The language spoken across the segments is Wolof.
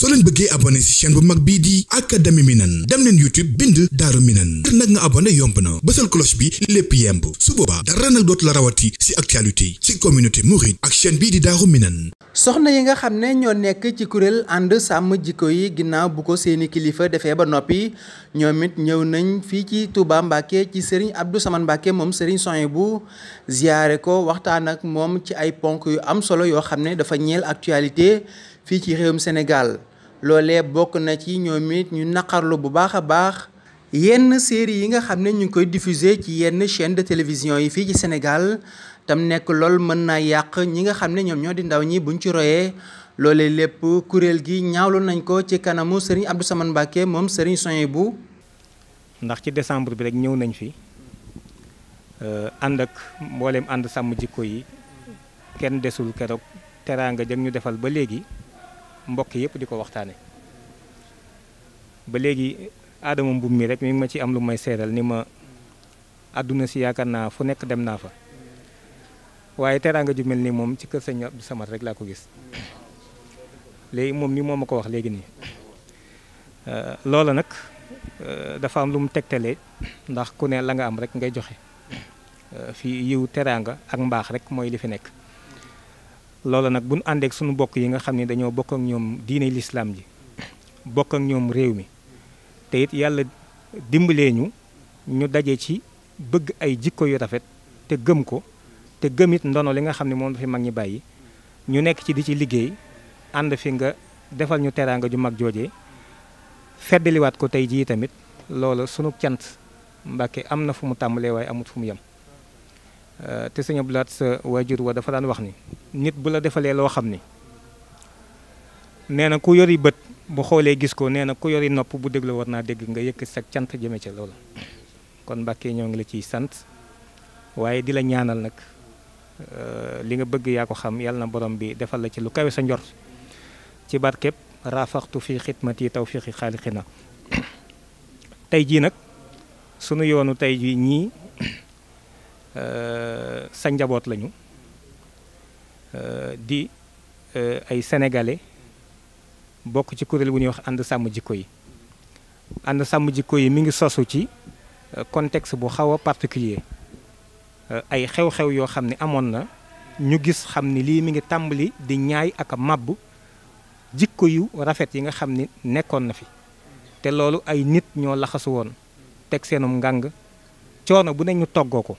soo leen bëggee abonné ci chaîne bu mag bii di Académie Minane dem leen YouTube bind Daaru Minane ngir nag nga abonné yomb na bësal cloche bi lépp yemb su boobaa dara nag dootu la rawati ci actualité ci communauté mouride ak chaîne bii di Daaru Minane. soxna yi nga xam ne ñoo nekk ci kuréel ànd sàmm jikko yi ginnaaw bu ko seeni kilifa defee ba noppi ñoom it ñëw nañ fii ci Touba Mbacké ci Serigne Abdou Samane Mbacké moom Serigne Souhaïbou ziyaare ko waxtaan ak moom ci ay ponk yu am solo yoo xam ne dafa ñeel actualité fii ci réewum Sénégal loolee bokk na ci ñoom it ñu naqarlu bu baax a baax yenn série yi nga xam ne ñu ngi koy diffuser ci yenn chaîne de télévision yi fii ci Sénégal tam nekk lool mën naa yàq ñi nga xam ne ñoom ñoo di ndaw ñi buñ ci royee loolee lépp kuréel gi ñaawlu nañ ko ci kanamu Serigne Abdou Samane Mbacké moom Serigne Souhaïbou. ndax ci décembre bi rek ñëw nañ fi ànd ak mbooleem ànd sàmm jikko yi kenn desul keroog teraanga jëm ñu defal ba léegi mbokk yëpp di ko waxtaane ba léegi Adama Mbuub mi rek mi ngi ma ci am lu may seeral ni ma àdduna si yaakaar naa fu nekk dem naa fa waaye teraanga ju mel ni moom ci kër sëñ Abdou Samane rek laa ko gis léegi moom mi moo ma ko wax léegi nii loola nag dafa am lu mu tegtalee ndax ku ne la nga am rek ngay joxe fii yiw teraanga ak mbaax rek mooy li fi nekk loola nag bu ñu àndeek suñu bokk yi nga xam ne dañoo bokk ak ñoom diine lislaam ji bokk ak ñoom réew mi te it yàlla dimbalee ñu daje ci bëgg ay jikko yu rafet te gëm ko te gëmit ndono li nga xam ne moom dafa mag ñi bàyyi ñu nekk ci di ci liggéey ànd fi nga defal ñu teraanga ju mag joojee feddaliwaat ko tey jii tamit loolu sunu cant Mbàkke am na fu mu tàmbalee waaye amut fu mu yem te sëñ Abdou Lahad sa waajur wa dafa daan wax ni nit bu la defalee loo xam ni nee na ku yori bët bu xoolee gis ko nee na ku yori nopp bu déglu war naa dégg nga yëkk sa cant jëme ca loolu kon Mbàkke ñoo ngi la ciy sant waaye di la ñaanal nag li nga bëgg yaa ko xam yàlla na borom bi defal la ci lu kawe sa njort ci barkeb raafaxtu fi xidmati tawfiqi xaalixina tey jii nag sunu yoonu tey jii ñii sa njaboot lañu di ay sénégalais bokk ci kuréel bu ñuy wax ànd sàmm jikko yi ànd sàmm jikko yi mi ngi sosu ci contexte bu xaw a particulier ay xew-xew yoo xam ne amoon na ñu gis xam ni lii mi ngi tàmbali di ñaay ak a màbb jikko yu rafet yi nga xam ni nekkoon na fi te loolu ay nit ñoo laxasu woon teg seenum ngàng coono bu ne ñu toggoo ko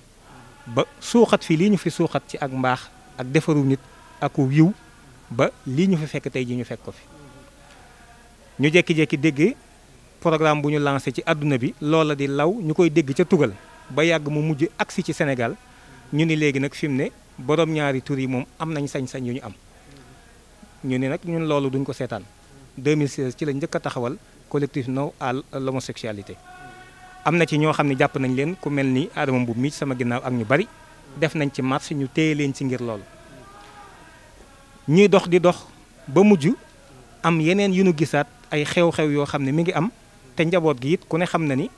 ba suuxat fi lii ñu fi suuxat ci ak mbaax ak defaru nit ak yiw ba lii ñu fi fekk tey ji ñu fekk ko fi ñu jékki-jékki dégg programme bu ñu lancé ci àdduna bi loola di law ñu koy dégg ca tugal ba yàgg mu mujj agsi ci Sénégal ñu ni léegi nag fi mu ne borom ñaari tur yi moom am nañ sañ-sañ yu ñu am ñu ni nag ñun loolu duñ ko seetaan 2016 ci la njëkk a taxawal collectif non à l'homosexualité am na ci ñoo xam ne jàpp nañ leen ku mel ni Adama Mbuub mi sama ginnaaw ak ñu bari def nañ ci marche ñu téye leen ci ngir loolu ñuy dox di dox ba mujj am yeneen yu nu gisaat ay xew-xew yoo xam ne mi ngi am te njaboot gi it ku ne xam na ni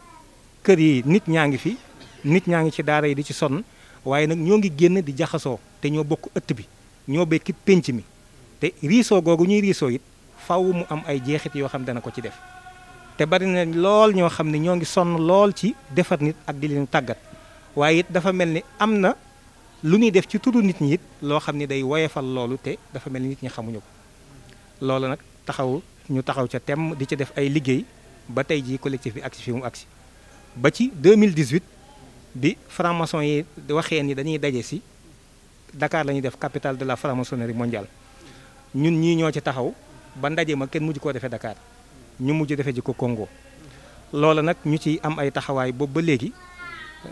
kër yi nit ñaa ngi fi nit ñaa ngi ci daara yi di ci sonn waaye nag ñoo ngi génn di jaxasoo te ñoo bokk ëtt bi ñoo bekki pénc mi te riisoo googu ñuy riisoo it faw mu am ay jeexit yoo xam dana ko ci def te bari na lool ñoo xam ne ñoo ngi sonn lool ci defar nit ak di leen tàggat waaye it dafa mel ni am na lu ñuy def ci turu nit ñi it loo xam ne day woyefal loolu te dafa mel ni nit ñi xamuñu ko loolu nag ñu taxaw ca temm di ci def ay liggéey ba tey jii collectif bi agsi fi mu agsi ba ci 2018 bi franc-maçon yi waxee ni dañuy daje si Dakar la ñuy def capitale de la franc-maçonnerie mondiale ñun ñii ñoo ci taxaw ba ndaje ma kenn mujj koo defee Dakar ñu mujj defee ji ko Congo loola nag ñu ci am ay taxawaay boobu ba léegi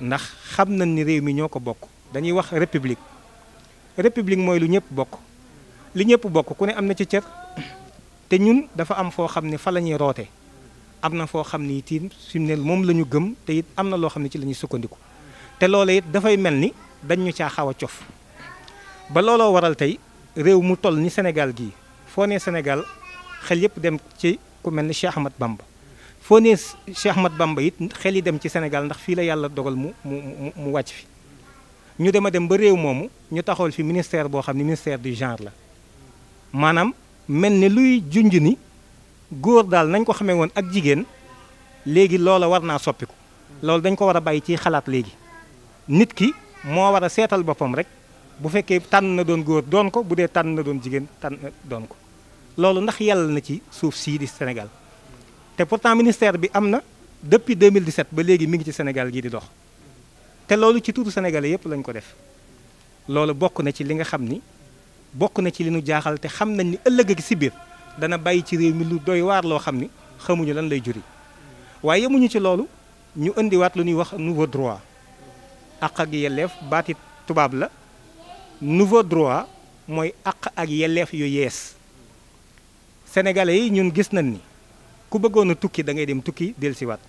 ndax xam nañ ni réew mi ñoo ko bokk dañuy wax république mooy lu ñëpp bokk li ñëpp bokk ku ne am na ci cër te ñun dafa am foo xam ne fa la ñuy roote am na foo xam ni itam fi mu ne moom la ñu gëm te it am na loo xam ne ci la ñuy sukkandiku te loola it dafay mel ni dañ ñu caa xaw a cof ba looloo waral tey réew mu toll ni Sénégal gii foo nee Sénégal xel yëpp dem ci ku mel ni Cheikh Ahmad Bamba foo nee Cheikh Ahmad Bamba it xel yi dem ci Sénégal ndax fii la yàlla dogal mu wàcc fi ñu dem a dem ba réew moomu ñu taxawal fi ministère boo xam ne ministère du genre la maanaam mel ni luy junj ni góor daal nañ ko xamee woon ak jigéen léegi loola war naa soppiku loolu dañ ko war a bàyyi ci xalaat léegi nit ki moo war a seetal boppam rek bu fekkee tànn na doon góor doon ko bu dee tànn na doon jigéen tànn doon ko loolu ndax yàlla na ci suuf sii di Sénégal te pourtant ministère bi am na depuis 2017 ba léegi mi ngi ci Sénégal gii di dox te loolu ci tuutu sénégalais yépp lañ ko def loolu bokk na ci li nga xam ni bokk na ci li nu jaaxal te xam nañ ni ëllëg ak si biir dana bàyyi ci réew mi lu doy waar loo xam ni xamuñu lan lay juri waaye yemuñu ci loolu ñu indiwaat lu ñuy wax nouveau droit àq ak yelleef baati tubaab la nouveau droit mooy àq ak yelleef yu yees sénégalais yi ñun gis nañ ni ku bëggoon a tukki da ngay dem tukki dellusiwaat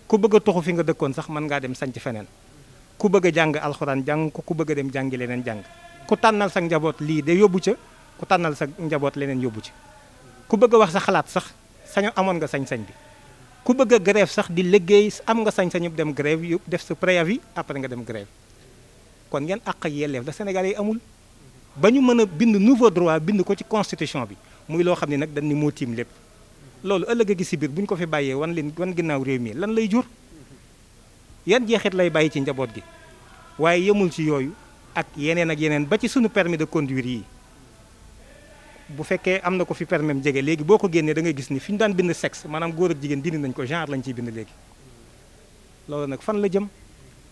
ku bëgg a toxu fi nga dëkkoon sax mën ngaa dem sanc feneen ku bëgg a jàng alxuraan jàng ko ku bëgg a dem jàngi leneen jàng ku tànnal sa njaboot lii de yóbbu ca ku tànnal sa njaboot leneen yóbbu ci ku bëgg a wax sa xalaat sax sañu amoon nga sañ-sañ bi ku bëgg a grève sax di liggéey am nga sañ-sañu dem grève yu def sa préavis après nga dem grève kon ngeen àq ak yelleef la Sénégal yi amul ba ñu mën a bind nouveau droit bind ko ci constitution bi muy loo xam ne nag dañ ni moo tiim lépp loolu ëllëg gi si biir bu ñu ko fi bàyyee wan ginnaaw réew mi lan lay jur yan jeexit lay bàyyi ci njaboot gi waaye yemul ci yooyu ak yeneen ba ci sunu permis de conduire yi bu fekkee am na ko fi permis am jege léegi boo ko génnee da ngay gis ni fi ñu daan bind sexe maanaam góor ak jigéen dindi nañ ko genre lañ ciy bind léegi loolu nag fan la jëm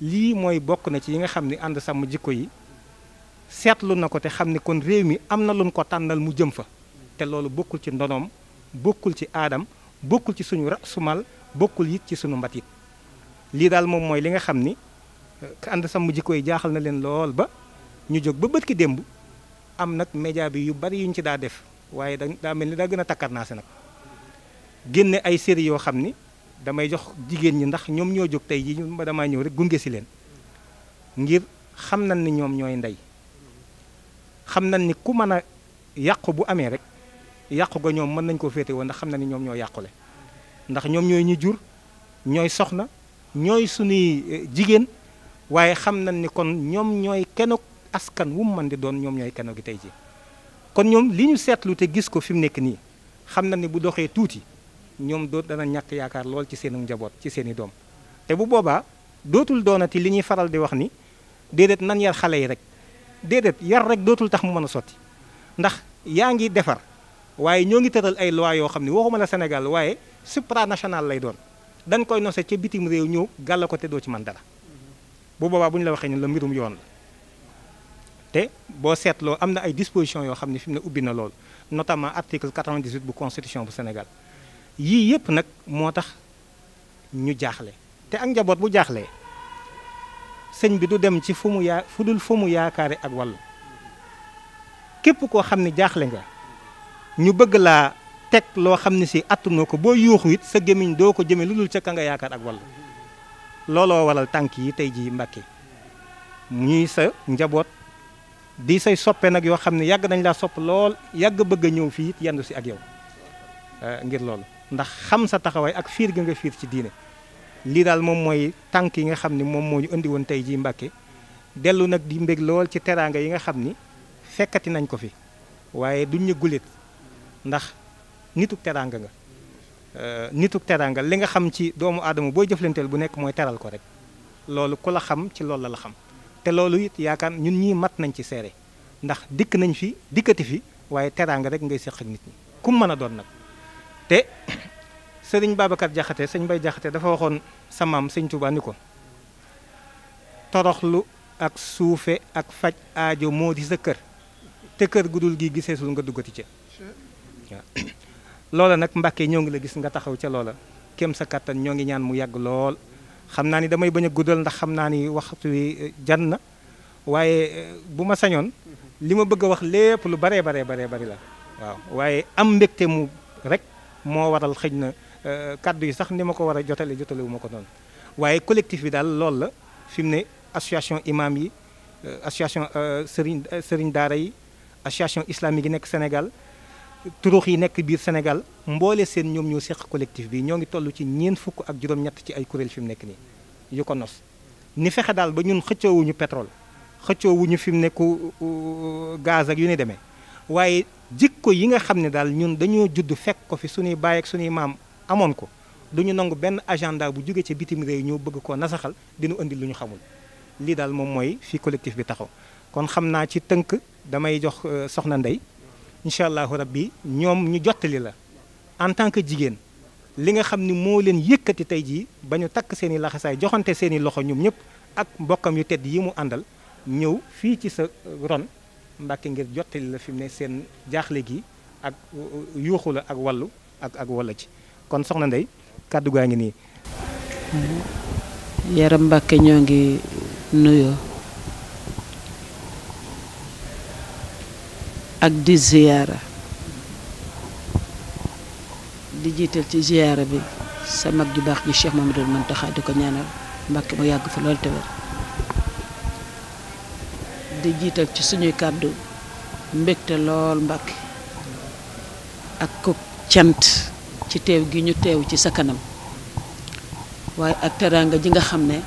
lii mooy bokk na ci yi nga xam ni ànd sàmm jikko yi seetlu na ko te xam ni kon réew mi am na luñ ko tànnal mu jëm fa te loolu bokkul ci ndonoom bokkul ci aadam bokkul ci suñu rasumal bokkul it ci suñu mbatit lii daal moom mooy li nga xam ni ànd sàmm jikko yi jaaxal na leen lool ba ñu jóg ba bët ki démb am nag média bi yu bari yuñ ci daa def waaye daa mel ni daa gën a takkarnaase nag génne ay série yoo xam ni damay jox jigéen ñi ndax ñoom ñoo jóg tey ji ñu damaa ñëw rek gunge si leen ngir xam nañ ni ñoom ñooy ndey xam nañ ni ku mën a yàqu bu amee rek yàqu ga ñoom mën nañ koo féete woon ndax xam na ni ñoom ñoo yàqule ndax ñoom ñooy ñu jur ñooy soxna ñooy suñuy jigéen waaye xam nañ ni kon ñoom ñooy kenok askan wu mu mën di doon ñoom ñooy kenok gi tey ji kon ñoom li ñu seetlu te gis ko fi mu nekk nii xam na ni bu doxee tuuti ñoom dana ñàkk yaakaar lool ci seenu njaboot ci seeni doom te bu boobaa dootul doonati li ñuy faral di wax ni déedéet nan yar xale yi rek déedéet yar rek dootul tax mu mën a sotti ndax yaa ngi defar waaye ñoo ngi tëral ay loi yoo xam ne waxuma la Sénégal waaye supranational lay doon dañ koy nose ca bitim réew ñëw gàlla ko te doo ci man dara bu boobaa bu ñu la waxee ne la mbirum yoon la te boo seetloo am na ay dispositions yoo xam ne fi mu ne ubbi na loolu notamment article 98 bu constitution bu Sénégal yii yëpp nag moo tax ñu jaaxle te ak njaboot bu jaaxlee sëñ bi du dem ci fu mu yaakaare ak wàllu képp koo xam ne jaaxle nga ñu bëgg laa teg loo xam ne si attunoo ko boo yuuxu it sa gémmiñ doo ko jëmee lu dul ca ka nga yaakaar ak wàllu looloo waral tànk yi tey jii Mbàkke ñuy sa njaboot di say soppe nag yoo xam ne yàgg nañ laa sopp lool yàgg bëgg a ñëw fii it yendu si ak yow ngir loolu ndax xam sa taxawaay ak fiir gi nga fiir ci diine lii daal moom mooy tànk yi nga xam ni moom moo ñu indi woon tey jii Mbàkke dellu nag di mbég lool ci teraanga yi nga xam ni fekkati nañ ko fi waaye duñ ñu gulit ndax nituk teraanga nga nituk teraanga li nga xam ci doomu aadama booy jëflanteel bu nekk mooy teral ko rek loolu ku la xam ci loolu la xam te loolu it yaakaar ñun ñii mat nañ ci seere ndax dikk nañ fi dikkati fi waaye teraanga rek ngay seq ak nit ñi kum mën a doon nag te sëriñ Babacar Jaxate sëñ Bay Jaxate dafa waxoon sa maam sëñ Tuubaa ni ko toroxlu ak suufe ak faj aajo moo di sa kër te kër gudul gi giseesul nga duggati ca waaw loola nag Mbàkke ñoo ngi la gis nga taxaw ca loola kem sa kattan ñoo ngi ñaan mu yàgg lool xam naa ni damay bañ a guddal ndax xam naa ni waxtu wi jan na waaye bu ma sañoon li ma bëgg a wax lépp lu baree bari la waaw waaye am mbégte mu rek moo waral xëj na kaddu yi sax ni ma ko war a jotale wu ma ko noonu waaye collectif bi daal loolu la fi mu ne association imam yi association sëriñ daara yi association islamique yi nekk Sénégal turux yi nekk biir Sénégal mboole seen ñoom ñoo seq collectif bi ñoo ngi toll ci ñeent fukk ak juróom-ñett ci ay kuréel fi mu nekk nii yu ko nos ni fexe daal ba ñun xëccoowuñu pétrole xëccoowuñu fi mu nekku gaz ak yu ni demee waaye jikko yi nga xam ne daal ñun dañoo judd fekk ko fi suñuy baay ak suñuy maam amoon ko duñu nangu benn agenda bu jóge ci bitim réew ñoo bëgg koo nasaxal dinu indi lu ñu xamul lii daal moom mooy fii collectif bi taxaw kon xam naa ci tënk damay jox soxna Ndey incha allahu rabbi ñoom ñu jottali la en tant que jigéen li nga xam ni moo leen yëkkati tey jii ba ñu takk seen i laxasaay joxante seen i loxo ñoom ñëpp ak mbokkam yu tedd yi mu àndal ñëw fii ci sa ron Mbàkke ngir jottali la fi mu ne seen jaaxle gi ak yuuxu la ak wallu ak walla ci kon soxna Ndey kàddu gaa ngi nii. Yaram Mbàkke ñoo ngi nuyoo ak di ziyaara di jiital ci ziyaara bi sa mag ju baax ji Cheikh Mamadou Muntaxa di ko ñaanal Mbàkke mu yàgg fa lool te wér di jiital ci suñuy kàddu mbégte lool Mbàkke ak ko cant ci teew gi ñu teew ci sa kanam waaye ak teraanga ji nga xam ne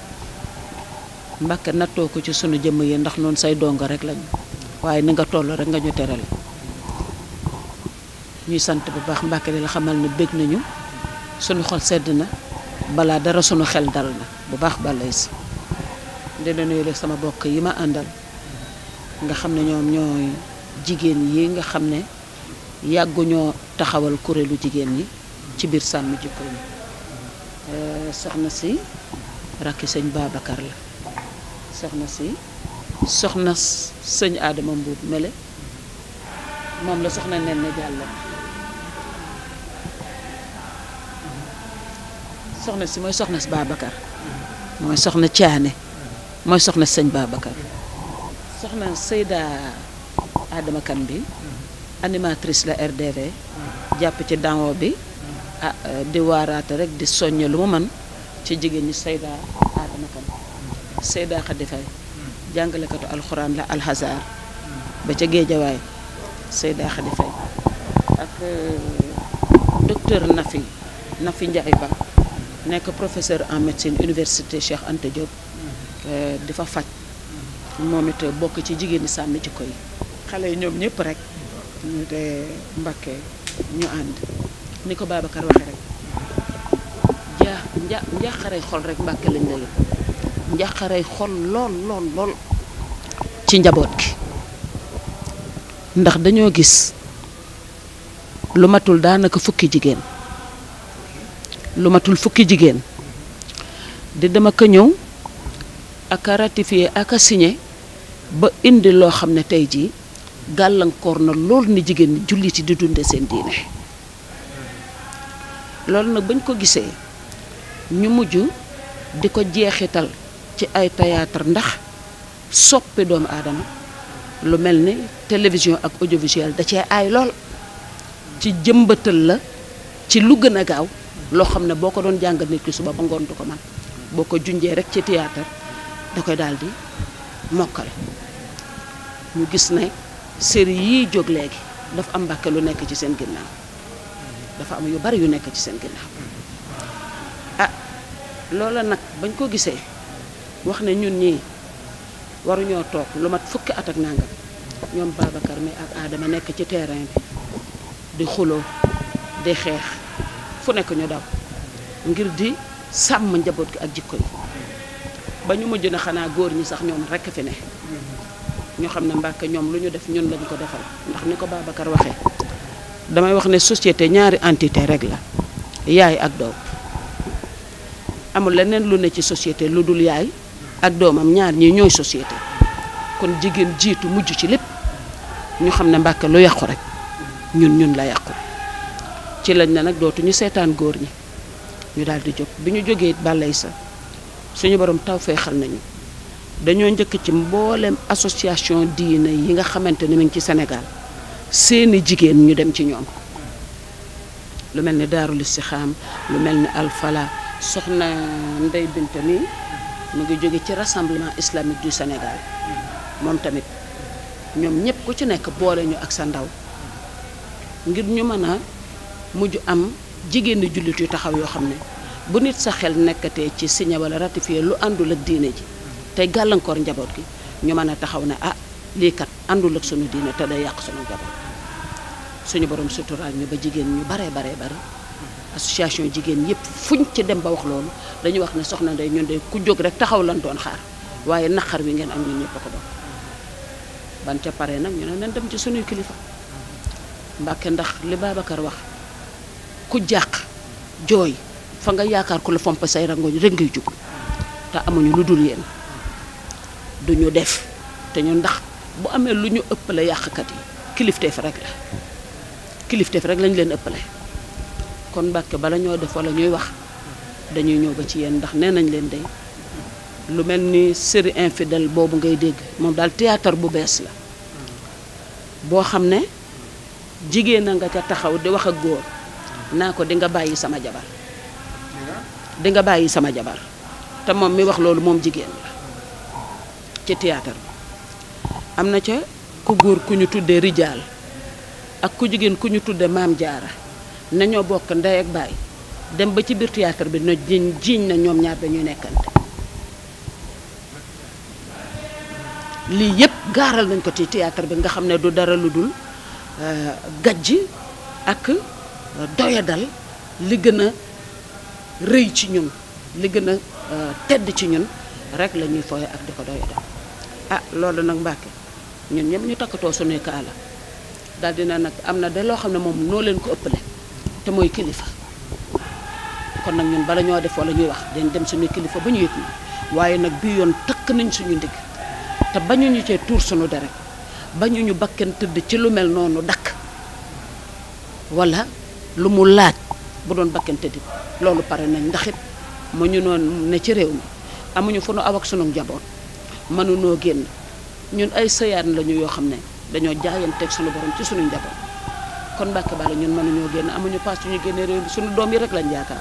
Mbàkke nattoo ko ci sunu jëmm yi ndax noonu say dongo rek lañu waaye ni nga toll rek nga ñu terale ñuy sant bu baax Mbàkke di la xamal ne bég nañu sunu xol sedd na balaa dara sunu xel dal na bu baax balay si dina nuyu la sama bokk yi ma àndal nga xam ne ñoom ñooy jigéen yi nga xam ne yàgguñoo taxawal kuréelu jigéen ñi ci biir sàmm jikko yi soxna si rakki sëñ Babacar la soxna sëñ Adama Mbuub mele moom la soxna nen ne jàll soxna si mooy soxna si Babacar mooy soxna Caane mooy soxna sëñ Babacar soxna Seyda Adama Kan bi animatrice la RDV jàpp ci danwo bi di waaraate rek di soññ lu mu man ci jigéen ñi Seyda Adama Kan Seyda Xadi Fay jàngalekatu alxuraan la alxazaar ba ca Géejawaay Seyda Xadi Fay ak docteur Nafi Njaay Ba nekk professeur en médecine université Cheikh Anta Diop di fa faj moom it bokk ci jigéen ñi sàmm jikko yi xale yi ñoom ñëpp rek ñu te Mbàkke ñu ànd ni ko Babacar waxe rek njaaxarey xol rek Mbàkke lañ la yëg njaaxarey xol lool ci njaboot gi ndax dañoo gis lu matul daanaka fukki jigéen di dama ko ñëw ak a ratifié ak a signé ba indi loo xam ne tey jii gàllankoor na lool ni jigéen ñi julliti di dunde seen diine loolu nag bañ ko gisee ñu mujj di ko jeexital ci ay théâtre ndax soppi doomu aadama lu mel ni télévision ak audiovisuel da cee aay lool ci jëmbatal la ci lu gën a gaaw loo xam ne boo ko doon jàngal nit ki suba ba ngoon du ko man boo ko junjee rek ci théâtre da koy daal di mokkal ñu gis ne série yii jóg léegi dafa am Mbàkke lu nekk ci seen ginnaaw dafa am yu bari yu nekk ci seen ginnaaw loola nag bañ ko gisee wax ne ñun ñii waruñoo toog lu mat fukki at ak nangam ñoom Babacar mi ak Adama nekk ci terrain bi di xuloo di xeex fu nekk ñu daw ngir di sàmm njaboot gi ak jikko yi ba ñu mujj na xanaa góor ñi sax ñoom rekk fi ne ñoo xam ne Mbàkke ñoom lu ñu def ñun lañ ko defal ndax ni ko Babacar waxee damay wax ne société ñaari entité rek la yaay ak doom amul leneen lu ne ci société lu dul yaay ak doomam ñaar ñi ñooy société kon jigéen jiitu mujj ci lépp ñu xam ne Mbàkke lu yàqu rek ñun la yàqu ci lañ ne nag dootuñu seetaan góor ñi ñu daal di jóg bi ñu jógee bàllay sa suñu borom taw feexal nañu dañoo njëkk ci mboolem association diine yi nga xamante ne mi ngi ci Sénégal seeni jigéen ñu dem ci ñoom lu mel ni Daarul Istixaam lu mel ni Alfala soxna Ndey Binta mi mu ngi jóge ci rassemblement islamique du Sénégal moom tamit ñoom ñëpp ku ci nekk boole ñu ak sa ndaw ngir ñu mën a mujj am jigéen ñi jullit yu taxaw yoo xam ne bu nit sa xel nekkatee ci signé wala ratifié lu àndul ak diine ji tey gàllankoor njaboot gi ñu mën a taxaw ne lii kat àndul ak sunu diine te day yàq sunu njaboot suñu borom suturaal ñu ba jigéen ñu bare association jigéen yëpp fuñ ci dem ba wax loolu dañuy wax ne soxna Ndeye ñun de ku jóg rek taxaw lan doon xaar waaye naqar wi ngeen am ñun ñëpp a ko bokk. ban ca pare nag ñu ne nañ dem ci suñuy kilifa Mbàkke ndax li Babacar wax ku jàq jooy fa nga yaakaar ku la fomp say rangoñ rek ngay jug te amuñu lu dul yéen duñu def te ñu ndax bu amee lu ñu ëppale yàqkat yi kilifteef rek lañ leen ëppale. kon Mbàkke bala ñoo def wala ñuy wax dañuy ñëw ba ci yéen ndax nee nañ leen day lu mel ni série infidèle boobu ngay dégg moom daal théâtre bu bees la boo xam ne jigéen a nga ca taxaw di wax ak góor naa ko di nga bàyyi sama jabar te moom mi wax loolu moom jigéen la ci théâtre bi am na ca ku góor ku ñu tuddee rijaal ak ku jigéen ku ñu tuddee maam jaara nañoo bokk ndey ak baay dem ba ci biir théâtre bi na jiiñ na ñoom ñaar dañuy nekkante lii yëpp gaaral nañ ko ci théâtre bi nga xam ne du dara lu dul gajj ak doyadal li gën a rëy ci ñun li gën a tedd ci ñun rek la ñuy fooye ak di ko doyadal loolu nag Mbàkke ñun ñëpp ñu takkatoo suñuy kaala daal dina nag am na de loo xam ne moom noo leen ko ëppale te mooy kilifa kon nag ñun bala ñoo def wala ñuy wax dañ dem suñuy kilifa ba ñu yëg ñu waaye nag bii yoon takk nañ suñu ndigg te bañuñu cee tuur suñu deret bañuñu bakken tëdd ci lu mel noonu dakk wala lu mu laaj bu doon bakken tëdd loolu pare nañ ndax it mu ñu noonu ne ci réew mi amuñu fu nu aw ak sunu njaboot mënunoo génn ñun ay sëyaan lañu yoo xam ne dañoo jaayanteeg sunu borom ci sunu njaboot kon Mbàkke bala ñun mënuñoo génn amuñu paas ñu génne réew mi sunu doom yi rek lañ yaakaar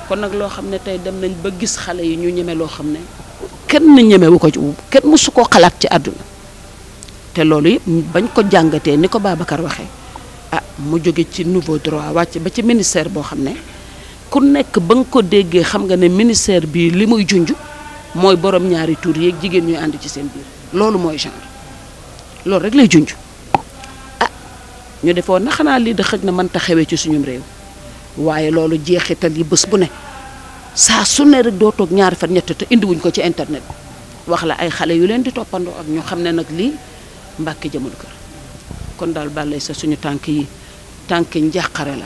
kon nag loo xam ne tey dem nañ ba gis xale yi ñu ñeme loo xam ne kenn ñemewu ko ci kenn mësu koo xalaat ci àdduna te loolu yëpp bañ ko jàngatee ni ko Babacar waxee mu jóge ci nouveau droit wàcc ba ci ministère boo xam ne ku nekk ba nga ko déggee xam nga ne ministère bi li muy junj mooy borom ñaari tur yeeg jigéen ñuy ànd ci seen biir loolu mooy genre loolu rek lay junj ñu defoon na xanaa lii da xëj na mënta xewee ci suñum réew waaye loolu jeexital yi bés bu ne saa su ne rek doo toog ñaari fan ñett te indiwuñ ko ci internet bi wax la ay xale yu leen di toppandoo ak ñu xam ne nag lii Mbàkke jëmul kër kon daal bàllay sa suñu tànk yi tànki njàqare la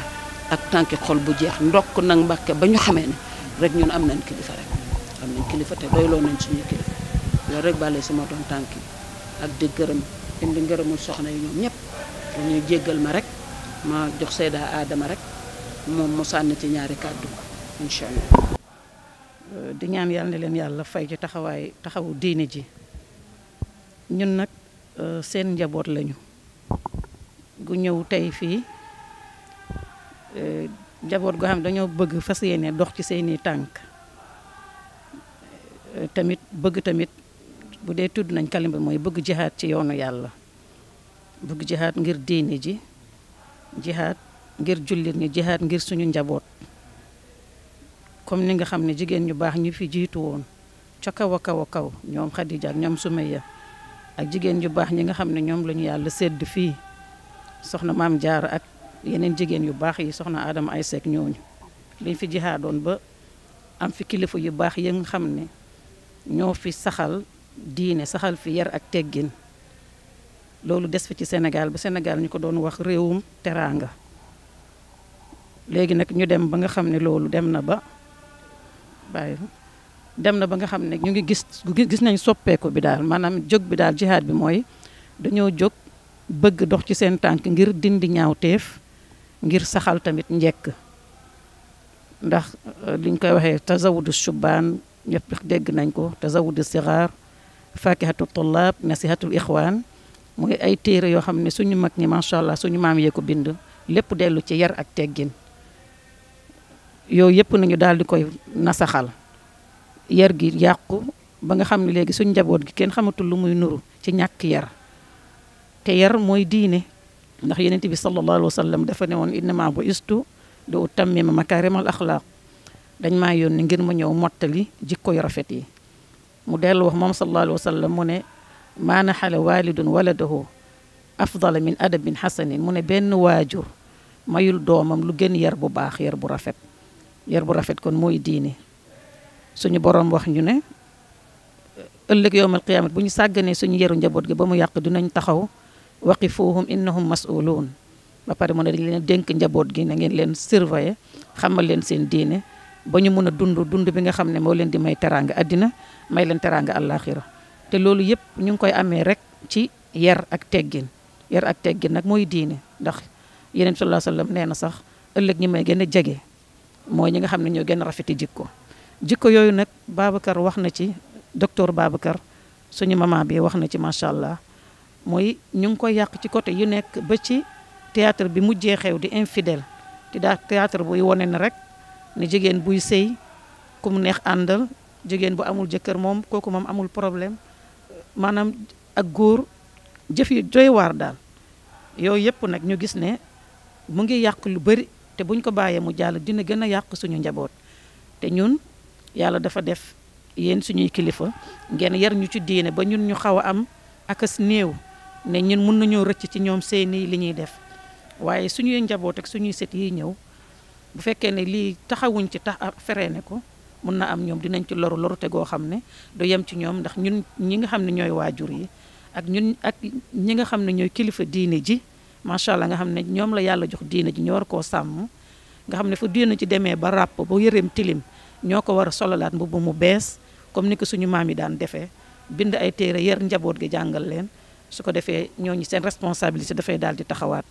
ak tànki xol bu jeex ndokk nag Mbàkke ba ñu xamee ne rek ñun am nañ kilifa rek am nañ kilifa te doyloo nañ suñu kilifa loolu rek bàllay sama doon tànk yi ak di gërëm indi ngërëmul soxna yi ñoom ñëpp dañuy jéggal ma rek ma jox Seyda Adama rek moom mu sànni ci ñaari kàddu incha allah. di ñaan yàlla ne leen yàlla fay ci taxawu diine ji ñun nag seen njaboot lañu gu ñëw tey fii njaboot goo xam ne dañoo bëgg fas yéene dox ci seeni tànk tamit bëgg tamit bu dee tudd nañ kalimba mooy bëgg jihaad ci yoonu yàlla bëgg jihaad ngir diine ji jihaad ngir jullit ñi jihaad ngir suñu njaboot comme ni nga xam ne jigéen ñu baax ñu fi jiitu woon ca kaw a kaw a kaw ñoom Xadija ak ñoom Sumayya ak jigéen ñu baax ñi nga xam ne ñoom la ñu yàlla sédd fii soxna Maam Jaara ak yeneen jigéen yu baax yi soxna Adama ay seek ñooñu liñ fi jihaadoon ba am fi kilifa yu baax yi nga xam ne ñoo fi saxal diine saxal fi yar ak teggin loolu des fi ci Sénégal ba Sénégal ñu ko doon wax réewum teraanga léegi nag ñu dem ba nga xam ne loolu dem na ba nga xam ne ñu ngi gis nañ soppeeku bi daal maanaam jóg bi daal jihaad bi mooy dañoo jóg bëgg dox ci seen tànk ngir dindi ñaawteef ngir saxal tamit njekk ndax liñ koy waxee tazawudu shubaan ñëpp dégg nañ ko tazawudu sigaar fakihatu tullaab nasihatul ixwaan mooy ay téere yoo xam ne suñu mag ñi macha allah suñu maam yee ko bind lépp dellu ci yar ak teggin yooyu yëpp nañu daal di koy nasaxal yar gi yàqu ba nga xam ne léegi suñu njaboot gi kenn xamatul lu muy nuru ci ñàkk yar te yar mooy diine ndax yonent bi sallallahu alayhi wa sallam dafa ne woon innama bu istu li utammima makaarimal axlaaq dañ maa yónni ngir ma ñëw mottali jikko yu rafet yi mu dellu wax moom sallallahu alayhi wa sallam mu ne maa naxala walidun waladahu afdala min adabin hasanin mu ne benn waajur mayul doomam lu gën yar bu baax, yar bu rafet. Yar bu rafet kon mooy diine. Suñu borom wax ñu ne ëllëg yowmal qiyaamat bu ñu sàgganee suñu yaru njaboot gi ba mu yàq dinañ taxaw waqifuhum innahum mas'uluun. ba pare mu ne dañ leen dénk njaboot gi na ngeen leen surveiller xamal leen seen diine ba ñu mën a dund bi nga xam ne moo leen di may teraanga àddina may leen teraanga àllaaxira. te loolu yëpp ñu ngi koy amee rek ci yar ak teggin. Yar ak teggin nag mooy diine, ndax Yonent bi sallallahu alayhi wa sallam nee na sax ëllëg ñi may gën a jege mooy ñi nga xam ne ñoo gën a rafeti jikko. Jikko yooyu nag Babacar wax na ci, docteur Babacar suñu maman bi wax na ci macha allah, mooy ñu ngi koy yàq ci côté yu nekk ba ci théâtre bi mujjee xew di infidèle te daa théâtre buy wone na rek ne jigéen buy sëy ku mu neex àndal, jigéen bu amul jëkkër moom kooku moom amul problème, maanaam ak góor jëf yu doy waar daal. Yooyu yëpp nag ñu gis ne mu ngi yàq lu bari, te buñ ko bàyyee mu jàll dina gën a yàq suñu njaboot. te ñun yàlla dafa def yéen suñuy kilifa ngeen yar ñu ci diine ba ñun ñu xaw a am akas néew ne ñun mun nañoo rëcc ci ñoom seeni li ñuy def. waaye suñuy njaboot ak suñuy set yi ñëw bu fekkee ne lii taxawuñ ci tax fereene ko, mun na am ñoom dinañ ci loru te goo xam ne du yem ci ñoom, ndax ñun ñi nga xam ne ñooy waajur yi ak ñun ak ñi nga xam ne ñooy kilifa diine ji macha allah, nga xam ne ñoom la yàlla jox diine ji ñu war koo sàmm. nga xam ne fu diine ci demee ba ràpp ba yëreem tilim ñoo ko war a sololaat mbubb mu bees comme ni ko suñu maam yi daan defee, bind ay téere yar njaboot gi jàngal leen. su ko defee ñooñu seen responsabilité dafay daal di taxawaat.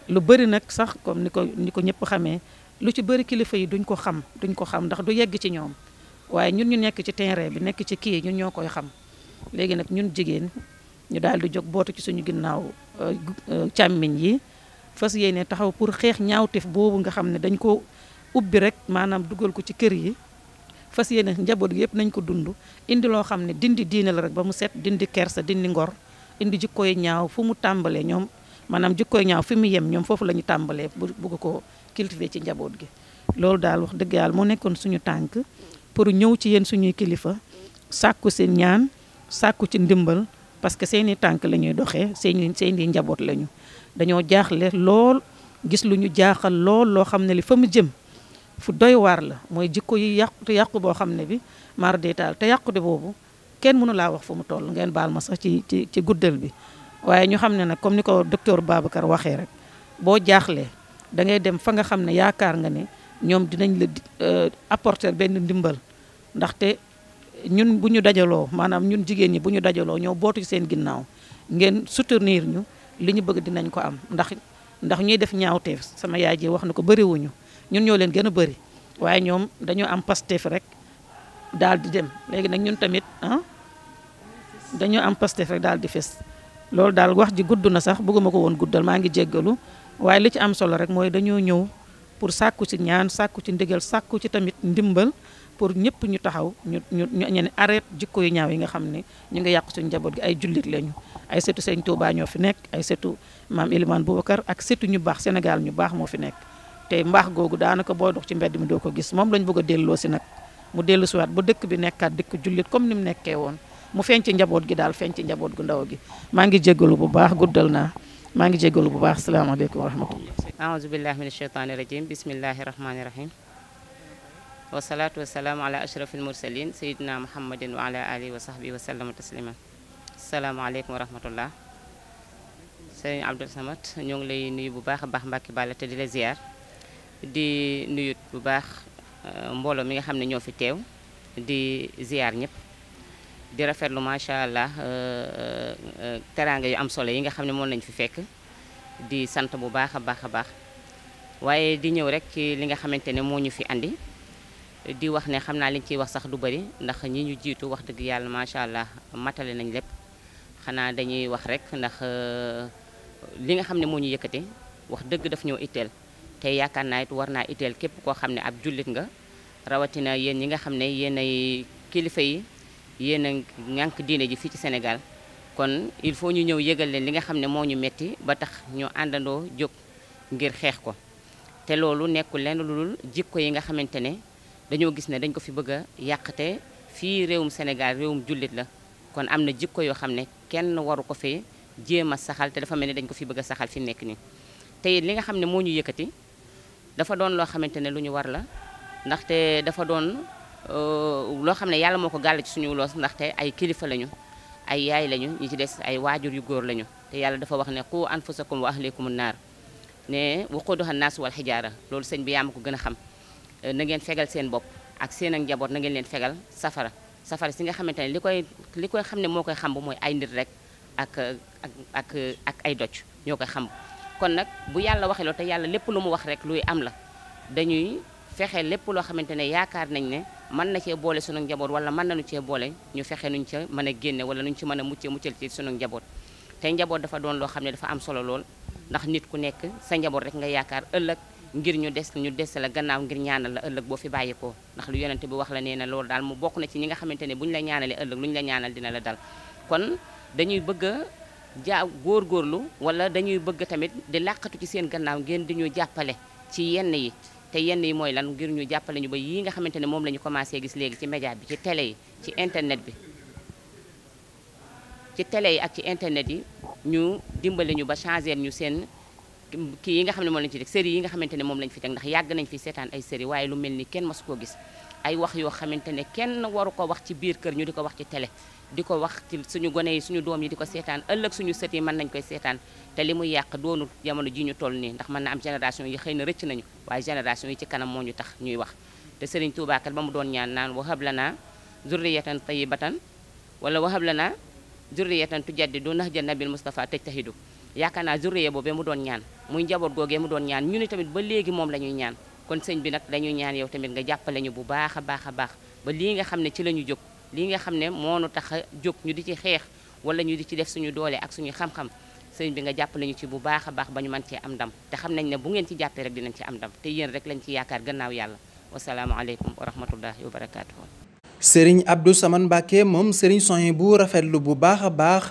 lu bëri nag sax comme ni ko ñëpp xamee, lu ci bëri kilifa yi duñ ko xam ndax du yegg ci ñoom, waaye ñun ñu nekk ci terrain bi nekk ci kii ñun ñoo koy xam. léegi nag ñun jigéen ñu daal di jóg bootu ci suñu ginnaaw càmmiñ yi, fas yéene taxaw pour xeex ñaawteef boobu nga xam ne dañ ko ubbi rek maanaam dugal ko ci kër yi. fas yéene njaboot gi yëpp nañ ko dund, indi loo xam ne dindi diine la rek ba mu set, dindi kersa, dindi ngor, indi jikkooy ñaaw fu mu tàmbalee ñoom, maanaam jikkooy ñaaw fi mu yem ñoom foofu la ñu tàmbalee bugg ko cultiver ci njaboot gi. loolu daal wax dëgg yàlla moo nekkoon suñu tànk pour ñëw ci yéen suñuy kilifa sàkku seen ñaan, sàkku ci ndimbal, parce que seeni tànk la ñuy doxee, seeni njaboot lañu. dañoo jaaxle lool, gis lu ñu jaaxal lool loo xam ne li fa mu jëm fu doy waar la, mooy jikko yi yàqu boo xam ne bi maar détaal te yàqute boobu kenn mënu laa wax fu mu toll, ngeen baal ma sax ci guddal bi. waaye ñu xam ne nag comme ni ko docteur Babacar waxee rek, boo jaaxlee da ngay dem fa nga xam ne yaakaar nga ne ñoom dinañ la apporter benn ndimbal. ndaxte ñun bu ñu dajaloo, maanaam ñun jigéen ñi bu ñu dajaloo ñoo bootu ci seen ginnaaw, ngeen soutenir ñu, li ñu bëgg dinañ ko am. ndax ñuy def ñaawteef, sama yaay ji wax na ko bëriwuñu, ñun ñoo leen gën a bëri, waaye ñoom dañoo am pastef rek daal di dem. léegi nag ñun tamit dañoo am pastef rek daal di fes. loolu daal wax ji gudd na sax, bëgguma ko woon guddal, maa ngi jéggalu. waaye li ci am solo rek mooy dañoo ñëw pour sàkku ci ñaan, sàkku ci ndigal, sàkku ci tamit ndimbal pour ñëpp ñu taxaw ñu arrête jikko yu ñaaw yi nga xam ne ñu ngi yàq suñu njaboot gi. ay jullit lañu, ay setu Sëñ Tuubaa ñoo fi nekk, ay setu maam Elimane Boubacar, ak setu ñu baax Sénégal ñu baax moo fi nekk. te mbaax googu daanaka boo dox ci mbedd mi doo ko gis, moom lañ bëgg a delloo si nag, mu dellu siwaat ba dëkk bi nekkaat dëkk jullit comme ni mu nekkee woon, mu feeñ ci njaboot gi daal, feeñ ci njaboot gu ndaw gi. maa ngi jéggalu bu baax, guddal naa, maa ngi jéggalu bu baax. asalaamaaleykum wa rahmatullah. aouzu billahi min asheytaani rajim, bismillahi rahmani rahim, wasalaatu wasalaamu ala ashrafil mursalin sayidina muhammadin wa ala alihi wa sahbihi wa sallama tasliman. asalaamaaleykum wa rahmatullah. sëriñ Abdou Samad ñoo ngi lay nuyu bu baax a baax Mbàkke Balla, te di la ziar, di nuyu bu baax mbooloo mi nga xam ne ñoo fi teew, di ziar ñëpp, di rafetlu macha allah teraanga yu am solo yi nga xam ne moom lañ fi fekk, di sant bu baax a baax a baax. waaye di ñëw rek ci li nga xamante ne moo ñu fi andi, di wax ne xam naa liñ ciy wax sax du bari, ndax ñi ñu jiitu wax dëgg yàlla macha allah matale nañ lépp. xanaa dañuy wax rek ndax li nga xam ne moo ñu yëkkate wax dëgg daf ñoo itteel, te yaakaar naa it war naa itteel képp koo xam ne ab jullit nga, rawatina yéen ñi nga xam ne yéen ay kilifa yi, yéen a ñànk diine ji fii ci Sénégal. kon il faut ñu ñëw yëgal leen li nga xam ne moo ñu metti ba tax ñu àndandoo jóg ngir xeex ko. te loolu nekkul lenn lu dul jikko yi nga xamante ne dañoo gis ne dañ ko fi bëgg a yàqte fii réewum Sénégal réewum jullit la. kon am na jikko yoo xam ne kenn waru ko fi jéem a saxal te dafa mel ni dañ ko fi bëgg a saxal fi nekk nii. te li nga xam ne moo ñu yëkkati dafa doon loo xamante ne lu ñu war la ndaxte dafa doon loo xam ne yàlla moo ko gàll ci suñu loos ndaxte ay kilifa lañu ay yaay lañu ñi ci des ay waajur yu góor lañu te yàlla dafa wax ne qu anfusakum wa ahlikum naar ne waquuduha naas wal xijaara loolu sëñ bi yaa ma ko gën a xam na ngeen fegal seen bopp ak seen ak njaboot na ngeen leen fegal safara si nga xamante ne li koy xam ne moo koy xam bu mooy ay nit rek ak ay doj ñoo koy xam kon nag bu yàlla waxee loolu te yàlla lépp lu mu wax rek luy am la dañuy fexe lépp loo xamante ne yaakaar nañ ne mën na cee boole sunu njaboot wala mën nañu cee boole ñu fexe nuñ ca mën a génne wala nuñ ci mën a muccal ci sunu njaboot te njaboot dafa doon loo xam ne dafa am solo lool ndax nit ku nekk sa njaboot rek nga yaakaar ëllëg ngir ñu des la gannaaw ngir ñaanal la ëllëg boo fi bàyyikoo ndax lu yonente bi wax la nee na loolu daal mu bokk na ci ñi nga xamante ne bu ñu la ñaanalee ëllëg lu ñu la ñaanal dina la dal kon dañuy bëgg a góorgóorlu wala dañuy bëgg tamit di làqatu ci seen gannaaw ngeen di ñu jàppale ci yenn yi te yenn yi mooy lan ngir ñu jàppale ñu ba yii nga xamante ne moom la ñu commencé gis léegi ci média bi ci télé yi ci internet bi ci télé yi ak ci internet yi ñu dimbale ñu ba changer ñu seen kii yi nga xam ne moom lañu ci teg série yi nga xamante ne moom lañu fi teg ndax yàgg nañ fi seetaan ay série waaye lu mel ni kenn masu koo gis ay wax yoo xamante ne kenn waru ko wax ci biir kër ñu di ko wax ci télé di ko wax ci suñu gone yi suñu doom yi di ko seetaan ëllëg suñu sët yi mën nañ koy seetaan te li muy yàq doonul jamono ji ñu toll nii ndax mën na am génération yi xëy na rëcc nañu waaye génération yi ci kanam moo ñu tax ñuy wax te Serigne Touba kat ba mu doon ñaan naan wahab lana zurriyatan tayyibatan wala wahab lana zurriyatan tujaddidu nahja nabil Mustafa tajtahidu yaakaar naa zurriya boobee mu doon ñaan muy njaboot googee mu doon ñaan ñu ni tamit ba léegi moom la ñuy ñaan kon sëñ bi nag dañuy ñaan yow tamit nga jàppale ñu bu baax a baax a baax ba lii nga xam ne ci la ñu jóg lii nga xam ne moo nu tax a jóg ñu di ci xeex wala ñu di ci def suñu doole ak suñu xam-xam sëñ bi nga jàppale ñu ci bu baax a baax ba ñu mën cee am ndam te xam nañ ne bu ngeen ci jàppee rek dinañ ci am ndam te yéen rek lañ ci yaakaar gannaaw yàlla wasalaamaaleykum wa rahmatullahi wa barakaatuhu. Serigne Abdou Samane Mbacké moom Serigne Souhaïbou rafetlu bu baax a baax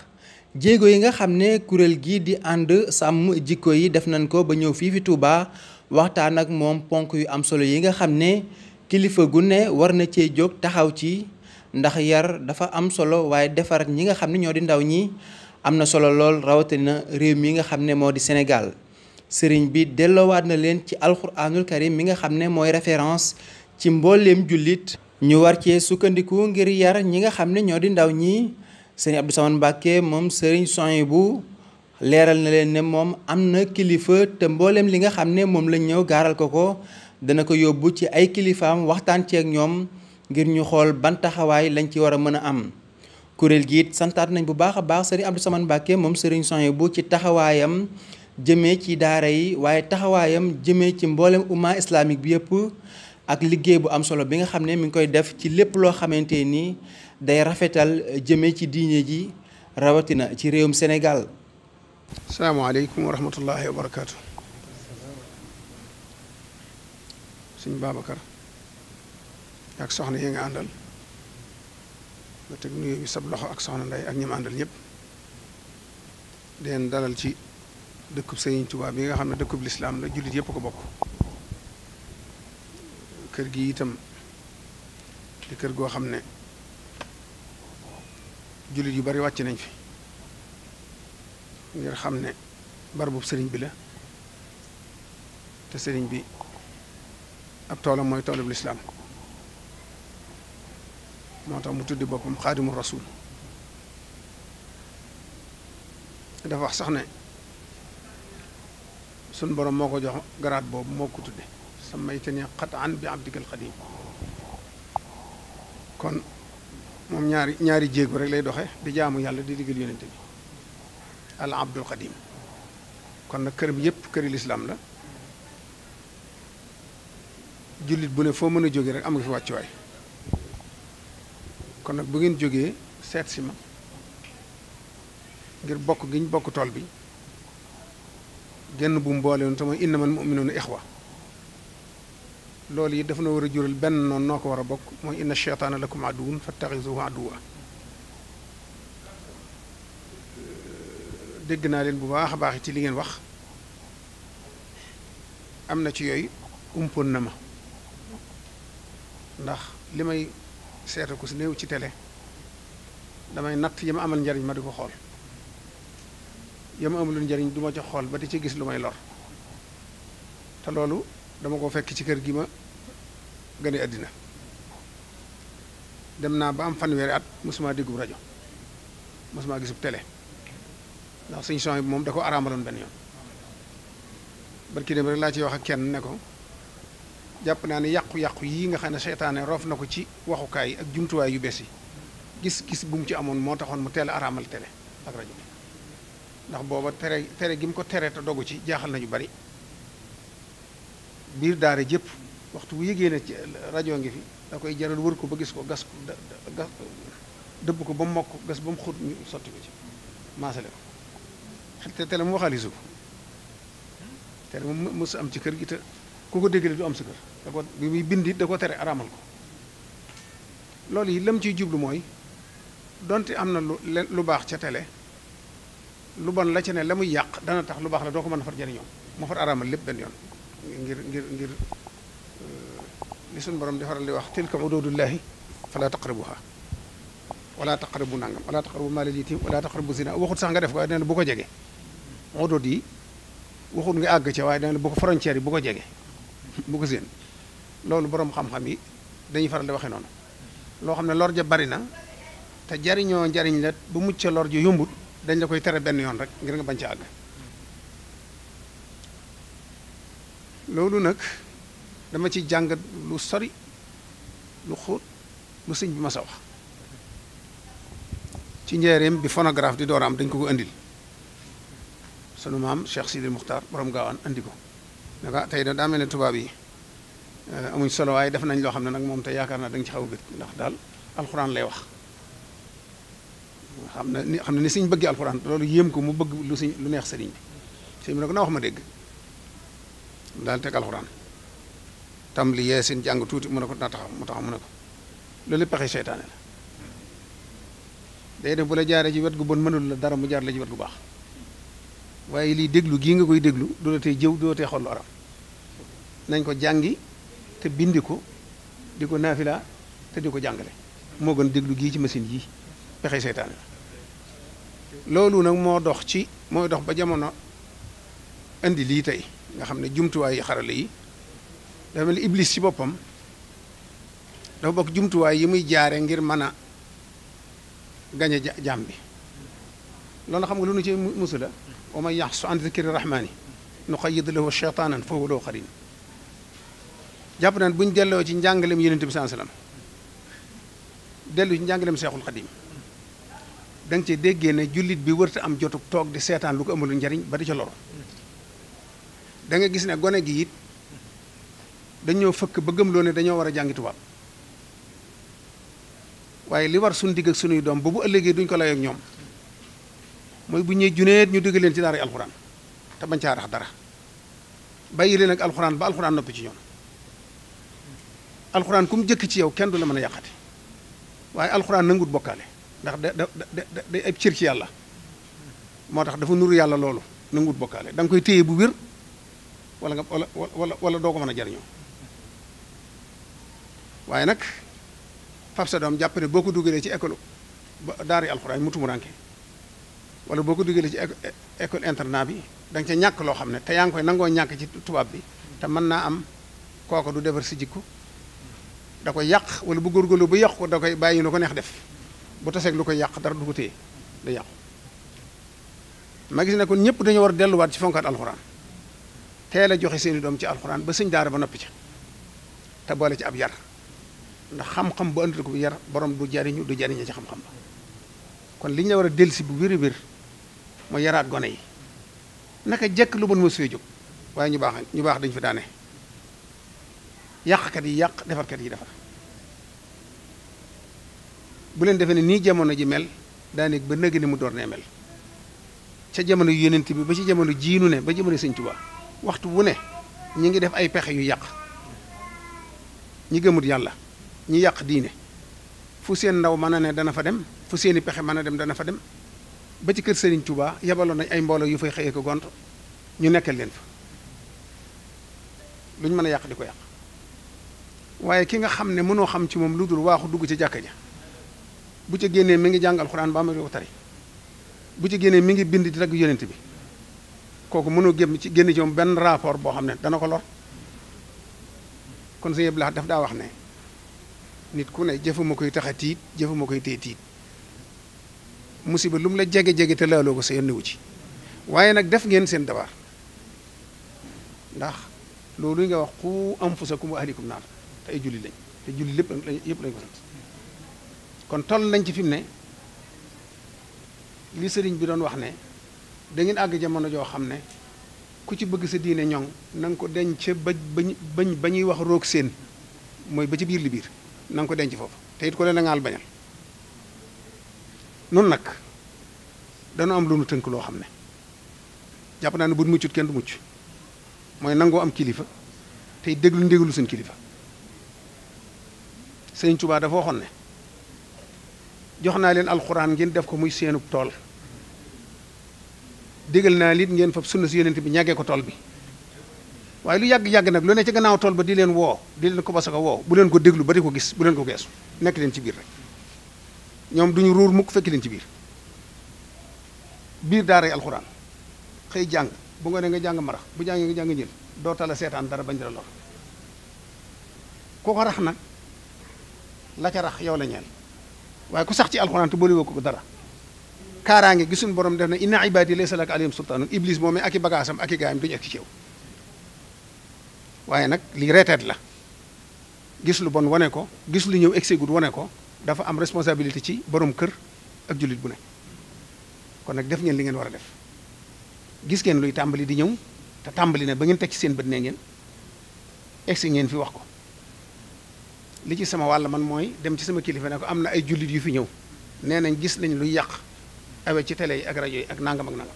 jéego yi nga xam ne kuréel gi di ànd sàmm jikko yi def nañ ko ba ñëw fii fi Touba waxtaan ak moom ponk yu am solo yi nga xam ne kilifa gu ne war na cee jóg taxaw ci ndax yar dafa am solo waaye defar ñi nga xam ne ñoo di ndaw ñi am na solo lool rawatina réew mi nga xam ne moo di Sénégal sëriñ bi delloowaat na leen ci alxuraanul karim mi nga xam ne mooy référence ci mbooleem jullit ñu war cee sukkandiku ngir yar ñi nga xam ne ñoo di ndaw ñi sëriñ Abdou Samane Mbacké moom sëriñ Souhaïbou leeral na leen ne moom am na kilifa te mbooleem li nga xam ne moom lañ ñëw gaaral ko dana ko yóbbu ci ay kilifaam waxtaan ci ak ñoom ngir ñu xool ban taxawaay lañ ci war a mën a am kuréel gi it santaat nañ bu baax a baax sëriñ Abdou Samane Mbacké moom sëriñ Souhaïbou ci taxawaayam jëmee ci daara yi waaye taxawaayam jëmee ci mboolem umma islamique bi yëpp ak liggéey bu am solo bi nga xam ne mi ngi koy def ci lépp loo xamante ni day rafetal jëmee ci diine ji rawatina ci réewum Sénégal. asalaamaaleykum wa rahmatullahi wa barakaatu. sëñ Babacar ak soxna yi nga àndal nga teg nuyoo bi sab loxo ak soxna Nday ak ñi ma àndal ñëpp den dalal ci dëkkub Sëriñ Tuubaa bi nga xam ne dëkkub lislaam la jullit yëpp ko bokk kër gi itam di kër goo xam ne jullit yu bari wàcc nañ fi ngir xam ne barabub sëriñ bi la te sëriñ bi ab toolam mooy toolub lislaam moo tax mu tuddi boppam xaadimu rasul dafa wax sax ne sun borom moo ko jox garaat boobu moo ko tudde samaytani qat'an bi abdikal xadim kon moom ñaari jéego rek lay doxe di jaamu yàlla di diggal yonente bi al abdul xadim kon nag këram yépp këri lislaam la jullit bu ne foo mën a jóge rek am nga fi wàccuwaay kon nag bu ngeen jógee seet si ma ngir bokk gi ñu bokk tool bi genn bu mboole woon te mooy innamal mu'minuuna ixwa loolu yi dafa na war a jural benn noonu noo ko war a bokk mooy inna sheytaana lakum aduwwun fattaxizuhu aduwwa dégg naa leen bu baax a baax ci li ngeen wax am na ci yooyu umpoon na ma ndax li may seeta ko si néew ci télé damay natt yi ma amal njariñ ma di ko xool yama amul njariñ du ma ca xool ba di ci gis lu may lor te loolu dama ko fekk ci kër gi ma gane àddina dem naa ba am fanweeri at mosuma déggub rajo mosuma gisub télé ndax sëñ son bi moom da ko araamaloon benn yoon barki dem rek laa ci wax ak kenn ne ko jàpp naa ne yàqu-yàqu yii nga xam ne seytaane roof na ko ci waxukaay ak jumtuwaay yu bees yi gis bu mu ci amoon moo taxoon mu teel a araamal télé ak rajo ndax booba tere gi mu ko tere te dogu ci jaaxal nañu bari biir daara jëpp waxtu bu yëgee ne ci rajo ngi fi da koy jaral wër ko ba gis ko gas ko dëbb ko ba mu mokk gas ba mu xóot ñu sotti ko ci maasale ko te télé mu waxaalisu ko télé mu mës am ci kër gi te ku ko déggale du am sa kër da ko bi muy bind it da ko tere araamal ko loolu yi lam ciy jublu mooy donte am na lu baax ca télé lu bon la ca ne la muy yàq dana tax lu baax la doo ko mën a far jariñoo moo far araamal lépp benn yoon ngir li suñu borom di faral di wax tilka ududullahi fala taqrabuha wala taqrabu nangam wala taqrabu maalal yatim wala taqrabu zina waxut sax nga def ko waaye dana la bu ko jege udud yi waxut nga àgg ca waaye dana la bu ko frontière yi bu ko jege bu ko seen loolu borom xam-xam yi dañuy faral di waxe noonu loo xam ne lor ja bari na te jariñoo njariñ la ba mucc ca lor ja yombut dañ la koy tere benn yoon rek ngir nga bañ ca àgg loolu nag dama ci jàngat lu sori lu xóot lu sëñ bi ma sa wax ci njaareem bi phonographe di door am dañ ko indil sunu maam Cheikh Sidil Muxtaar borom gaawaan andi ko ne ko tey daa mel ne tubaab yi amuñ solo waaye def nañ loo xam ne nag moom te yaakaar naa da nga ci xaw a bëgg ndax daal alxuraan lay wax xam ne ni sëñ bëggee alxuraan loolu yéem ko mu bëgg lu neex sëriñ bi sëñ bi ne ko na wax ma dégg daal teg alxuraan tam li yee seen jàng tuuti mu ne ko na taxaw mu taxaw mu ne ko loolu lépp pexe seytaane la day def bu la jaaree ci wet gu bon mënul la dara mu jaar la ci wet gu baax waaye lii déglu gii nga koy déglu doo la tey jëw doo tey xol lu aram nañ ko jàngi te bindi ko di ko naafila te di ko jàngale moo gën déglu gii ci machine yii pexe seytaane la loolu nag mooy dox ba jamono indi lii tey nga xam ne jumtuwaay yi xarale yi dafa mel ni iblis ci boppam dafa bokk jumtuwaay yi muy jaare ngir mën a gañe jaam bi loolu xam nga lu nu ci musula wa man yaxsu an zikri rahmani nuqayyid lahu shaytanan fa huwa lahu qarin jàpp naan bu ñu delloo ci njàngalem yonent bi sallallahu alayhi wasallam dellu ci njàngalem seexul xadim da nga cee déggee ne jullit bi wërta am jotu toog di seetaan lu ko amul njariñ ba di ca loro da nga gis ne gone gi it dañoo fëkk ba gëmloo ne dañoo war a jàngi tubaab waaye li war suñ digg ak sunuy doom ba bu ëllëgee duñ ko lay ak ñoom mooy bu ñuy juneet ñu digg leen ci daara alxuraan te bañ caa rax dara bàyyi leen ak alxuraan ba alxuraan noppi ci ñoom alxuraan ku mu jëkk ci yow kenn du la mën a yàqati waaye alxuraan nangut bokkaale ndax day ay cër ci yàlla moo tax dafa nuru yàlla loolu nangut bokkaale da nga koy téye bu wér wala doo ko mën a jariñoo waaye nag fab sa doom jàpp ne boo ko dugalee ci école daara alxuraan mu tumuranke wala boo ko dugalee ci école internat bi da nga ca ñàkk loo xam ne te yaa ngi koy nangoo ñàkk ci tubaab bi te mën naa am kooka du defar si jikko da koy yàq wala bu góorgóorlu bu yàq ko da koy bàyyi lu ko neex def bu taseeg lu koy yàq dara du ko téye da yàqu ma gis ne kon ñëpp dañoo war a delluwaat ci fonkaat alxuraan teel a joxe seeni doom ci alxuraan ba sëñ daara ba noppi ca te boole ci ab yar ndax xam-xam bu andi ko bu yar borom du jariñu du jariñe ci xam-xam ba kon li ñu la war a dellusi bu wér a wér mooy yaraat gone yi naka jekk lu bon ma suy jóg waaye ñu baax dañ fi daane yàqkat yi yàq defarkat yi defar bu leen defee ne nii jamono ji mel daaneg ba nëgg ni mu door nee mel ca jamono yu yonent bi ba ci jamono jiinu ne ba jamono sëñ Tuubaa waxtu wu ne ñi ngi def ay pexe yu yàq ñi gëmut yàlla ñi yàq diine fu seen ndaw mën a ne dana fa dem fu seeni pexe mën a dem dana fa dem ba ci kër Sëriñ Tuubaa yabaloon nañ ay mbooloo yu fay xëyee ko gont ñu nekkal leen fa lu ñu mën a yàq di ko yàq waaye ki nga xam ne mënoo xam ci moom lu dul waaxu dugg ci jàkka ja bu ca génnee mi ngi jàng alxuraan ba ma ko tari bu ci génnee mi ngi bind di tagg yonent bi kooku mënoo génn ci moom benn rapport boo xam ne dana ko lor kon sëñ Abdou Lahad daf daa wax ne nit ku ne jëfuma koy tax a tiit jëfuma koy tee tiit musiba lu mu la jege-jege te laaloo ko sa yónnewu ci waaye nag def ngeen seen dawaar ndax loolu nga wax qu anfusakum wa ahlikum naar te ay julli lañ te julli yëpp lañ ko sant kon toll nañ ci fi mu ne li sëriñ bi doon wax ne da ngeen àgg jamono joo xam ne ku ci bëgg sa diine ñoŋ na nga ko denc ba ñuy wax roog seen mooy ba ci biir li biir na nga ko denc foofu te it ko leen a ŋaal bañal noonu nag dana am lu nu tënk loo xam ne jàpp naa ne bu muccut kenn du mucc mooy nangoo am kilifa tey déglu ndéglu seen kilifa Sëriñ Tuubaa dafa waxoon ne jox naa leen alxuraan ngeen def ko muy seenub tool digal naa lit ngeen fab sunna si yonent bi ñàggee ko tool bi waaye lu yàgg-yàgg nag lu ne ci gannaaw tool ba di leen woo di leen ko basa ko woo bu leen ko déglu ba di ko gis bu leen ko geesu nekk leen ci biir rek ñoom duñu ruur mukk fekk leen ci biir daaray alxuraan xëy jàng bu nga ne nga jàng marax bu jàngee nga jàng njël doo tala seetaan dara bañ dara lor ku ko rax nag la ca rax yow la ñeel waaye ku sax ci alxuraan te boole woo ko dara kaaraange gisuñ borom def na inna ibadi laysa laka alayhim sultaanun iblis moom ak i bagaasam ak i gaayam duñu ak ci yow waaye nag lii reeteet la gis lu bon wane ko gis lu ñëw exegut wane ko dafa am responsabilité ci borom kër ak jullit bu ne kon nag def ngeen li ngeen war a def gis ngeen luy tàmbali di ñëw te tàmbali na ba ngeen teg ci seen bët nee ngeen egsi ngeen fi wax ko li ci sama wàll man mooy dem ci sama kilifa ne ko am na ay jullit yu fi ñëw nee nañ gis nañ luy yàq awe ci télé yi ak rajo yi ak nangam ak nangam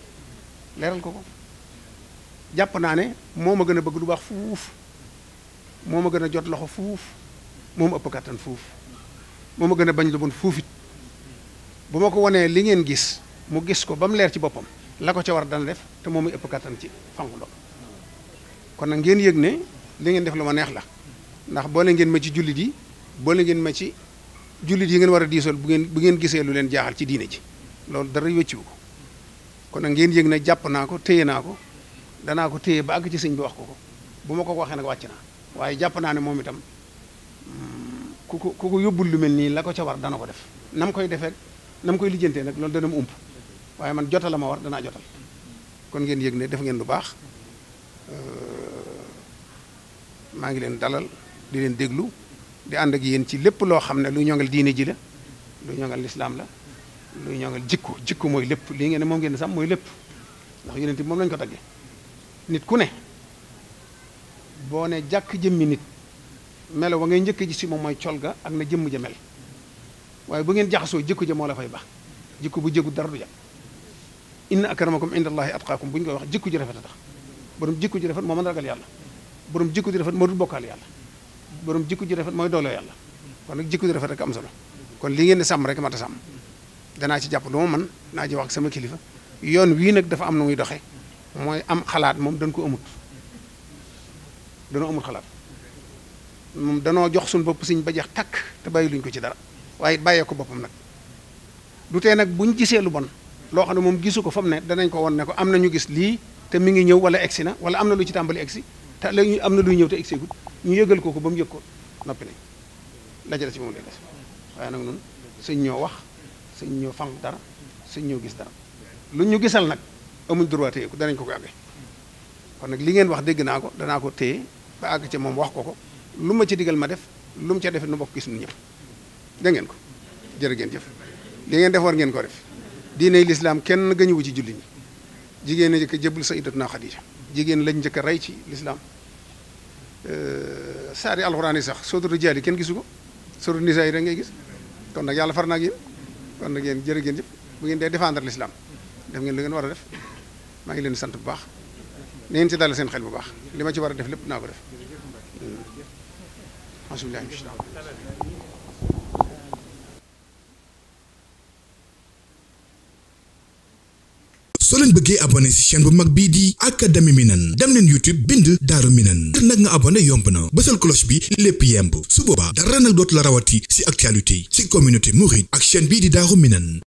leeral ko jàpp naa ne moo ma gën a bëgg lu baax fuuf moo ma gën a jot loxo fuuf moo ma ëpp kattan fuuf moo ma gën a bañ lu bon fuufit bu ma ko wanee li ngeen gis mu gis ko ba mu leer ci boppam la ko ca war dana def te moom muy ëpp kattan ci fanku ndox kon nag ngeen yëg ne li ngeen def lu ma neex la ndax boole ngeen ma ci jullit yi boole ngeen ma ci jullit yi ngeen war a diisool bu ngeen gisee lu leen jaaxal ci diine ji loolu dara wécciwu ko kon nag ngeen yëg ne jàpp naa ko téye naa ko danaa ko téye ba àgg ci sëñ bi wax ko bu ma ko waxee nag wàcc naa waaye jàpp naa ne moom itam ku ko yóbbul lu mel nii la ko ca war dana ko def nam koy defee nam koy lijjantee nag loolu dana mu ump waaye man jotal la ma war danaa jotal kon ngeen yëg ne def ngeen lu baax maa ngi leen dalal di leen déglu di ànd ak yéen ci lépp loo xam ne luy ñongal diine ji la luy ñongal lislaam la luy ñongal jikko mooy lépp lii ngeen ne moom ngeen sam mooy lépp ndax yonent bi moom lañu ko tagge nit ku ne boo ne jàkk jëmmi nit melo wa ngay njëkk ji si moom mooy col ga ak na jëmm ja mel waaye bu ngeen jaxasoo jikko ja moo la fay baax jikko bu jégu dara du ja inna akramakum indallahi atqaakum bu ñu koy wax jikko ji rafet a tax borom jikko ji rafet moo mën a ragal yàlla borom jikko ji rafet moo dul bokkaal yàlla borom jikko ji rafet mooy dooloo yàlla kon nag jikko ji rafet rek am solo kon li ngeen di sàmm rek mat a sàmm danaa ci jàpp lu ma man naa ci wax ak sama kilifa yoon wii nag dafa am na muy doxe mooy am xalaat moom dañ ko amut danoo amut xalaat moom danoo jox suñu bopp siñ ba jeex takk te bàyyi luñ ko ci dara waaye bàyyee ko boppam nag du tee nag buñ gisee lu bon loo xam ne moom gisu ko fa mu ne danañ ko won ne ko am na ñu gis lii te mi ngi ñëw wala egsi na wala am na lu ci tàmbali egsi te léegi am na luy ñëw te egsi gut ñu yëgal ko ba mu yëg ko noppi nañ la jël ci moom lay des waaye nag noonu sëñ ñoo wax sëñ ñoo fanq dara sëñ ñoo gis dara lu ñu gisal nag amuñ droit téye ko danañ ko àggee kon nag li ngeen wax dégg naa ko danaa ko téye ba àgg ca moom wax ko lu ma ci digal ma def lu mu ca defee nu bokk gis nu ñëpp dégg ngeen ko jërë ngeen jëf li ngeen def war ngeen ko def diiney lislaam kenn gañuwu ci julli ñi jigéen a njëkk a jëbal sayyidatuna Xadiija jigéen lañ njëkk a rey ci lislaam saari alxuraan yi sax sootu rijaal yi kenn gisu ko sootu nisaa yi rek ngay gis kon nag yàlla far na ak yéen kon nag yéen jërë ngeen jëf bu ngeen dee défendre l'islam def ngeen lu ngeen war a def maa ngi leen sant bu baax na ngeen ci dalal seen xel bu baax li ma ci war a def lépp naa ko def alhamdulilah. soo leen bëggee abonné ci chaîne bu mag bii di Académie Minane dem leen YouTube bind Daaru Minane ngir nag nga abonné yomb na bësal cloche bi lépp yemb su boobaa dara nag dootu la rawati ci actualité ci communauté mouride ak chaîne bii di Daaru Minane.